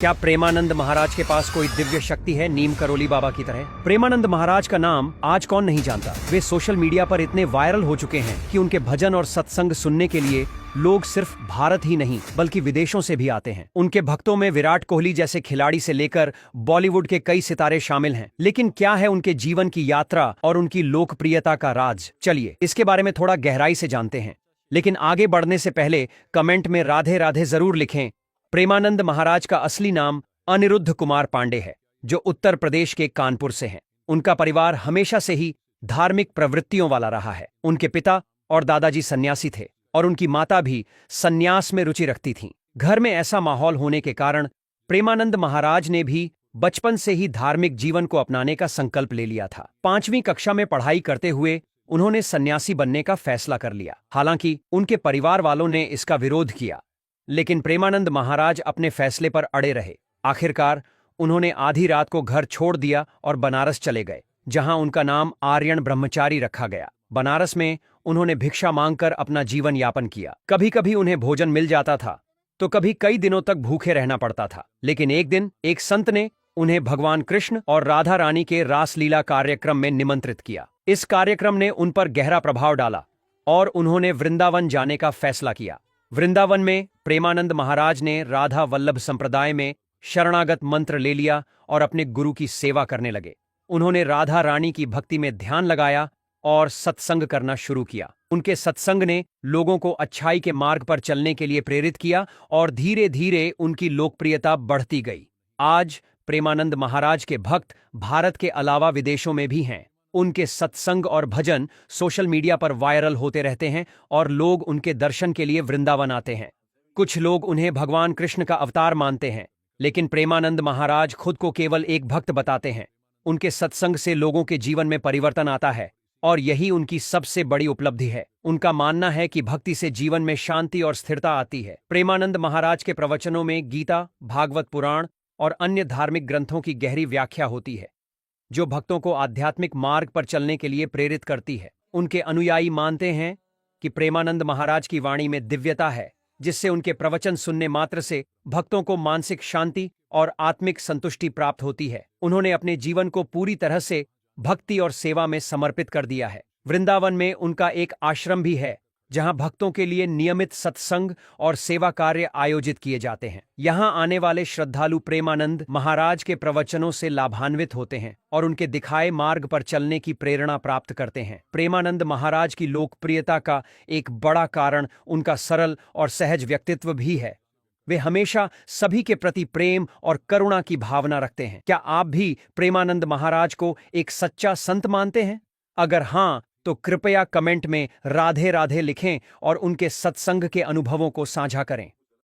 क्या प्रेमानंद महाराज के पास कोई दिव्य शक्ति है नीम करोली बाबा की तरह? प्रेमानंद महाराज का नाम आज कौन नहीं जानता। वे सोशल मीडिया पर इतने वायरल हो चुके हैं कि उनके भजन और सत्संग सुनने के लिए लोग सिर्फ भारत ही नहीं बल्कि विदेशों से भी आते हैं। उनके भक्तों में विराट कोहली जैसे खिलाड़ी से लेकर बॉलीवुड के कई सितारे शामिल हैं। लेकिन क्या है उनके जीवन की यात्रा और उनकी लोकप्रियता का राज? चलिए इसके बारे में थोड़ा गहराई से जानते हैं। लेकिन आगे बढ़ने से पहले कमेंट में राधे राधे जरूर लिखें। प्रेमानंद महाराज का असली नाम अनिरुद्ध कुमार पांडे है, जो उत्तर प्रदेश के कानपुर से हैं। उनका परिवार हमेशा से ही धार्मिक प्रवृत्तियों वाला रहा है। उनके पिता और दादाजी सन्यासी थे और उनकी माता भी सन्यास में रुचि रखती थीं। घर में ऐसा माहौल होने के कारण प्रेमानंद महाराज ने भी बचपन से ही धार्मिक जीवन को अपनाने का संकल्प ले लिया था। 5वीं कक्षा में पढ़ाई करते हुए उन्होंने सन्यासी बनने का फैसला कर लिया। हालांकि उनके परिवार वालों ने इसका विरोध किया, लेकिन प्रेमानंद महाराज अपने फैसले पर अड़े रहे। आखिरकार उन्होंने आधी रात को घर छोड़ दिया और बनारस चले गए, जहां उनका नाम आर्यन ब्रह्मचारी रखा गया। बनारस में उन्होंने भिक्षा मांगकर अपना जीवन यापन किया। कभी कभी उन्हें भोजन मिल जाता था तो कभी कई दिनों तक भूखे रहना पड़ता था। लेकिन एक दिन एक संत ने उन्हें भगवान कृष्ण और राधा रानी के रासलीला कार्यक्रम में निमंत्रित किया। इस कार्यक्रम ने उन पर गहरा प्रभाव डाला और उन्होंने वृंदावन जाने का फैसला किया। वृंदावन में प्रेमानंद महाराज ने राधा वल्लभ संप्रदाय में शरणागत मंत्र ले लिया और अपने गुरु की सेवा करने लगे। उन्होंने राधा रानी की भक्ति में ध्यान लगाया और सत्संग करना शुरू किया। उनके सत्संग ने लोगों को अच्छाई के मार्ग पर चलने के लिए प्रेरित किया और धीरे धीरे उनकी लोकप्रियता बढ़ती गई। आज प्रेमानंद महाराज के भक्त भारत के अलावा विदेशों में भी हैं। उनके सत्संग और भजन सोशल मीडिया पर वायरल होते रहते हैं और लोग उनके दर्शन के लिए वृंदावन आते हैं। कुछ लोग उन्हें भगवान कृष्ण का अवतार मानते हैं, लेकिन प्रेमानंद महाराज खुद को केवल एक भक्त बताते हैं। उनके सत्संग से लोगों के जीवन में परिवर्तन आता है और यही उनकी सबसे बड़ी उपलब्धि है। उनका मानना है कि भक्ति से जीवन में शांति और स्थिरता आती है। प्रेमानंद महाराज के प्रवचनों में गीता, भागवत पुराण और अन्य धार्मिक ग्रंथों की गहरी व्याख्या होती है, जो भक्तों को आध्यात्मिक मार्ग पर चलने के लिए प्रेरित करती है। उनके अनुयायी मानते हैं कि प्रेमानंद महाराज की वाणी में दिव्यता है, जिससे उनके प्रवचन सुनने मात्र से भक्तों को मानसिक शांति और आत्मिक संतुष्टि प्राप्त होती है। उन्होंने अपने जीवन को पूरी तरह से भक्ति और सेवा में समर्पित कर दिया है। वृंदावन में उनका एक आश्रम भी है, जहां भक्तों के लिए नियमित सत्संग और सेवा कार्य आयोजित किए जाते हैं। यहां आने वाले श्रद्धालु प्रेमानंद महाराज के प्रवचनों से लाभान्वित होते हैं और उनके दिखाए मार्ग पर चलने की प्रेरणा प्राप्त करते हैं। प्रेमानंद महाराज की लोकप्रियता का एक बड़ा कारण उनका सरल और सहज व्यक्तित्व भी है। वे हमेशा सभी के प्रति प्रेम और करुणा की भावना रखते हैं। क्या आप भी प्रेमानंद महाराज को एक सच्चा संत मानते हैं? अगर हाँ, तो कृपया कमेंट में राधे राधे लिखें और उनके सत्संग के अनुभवों को साझा करें।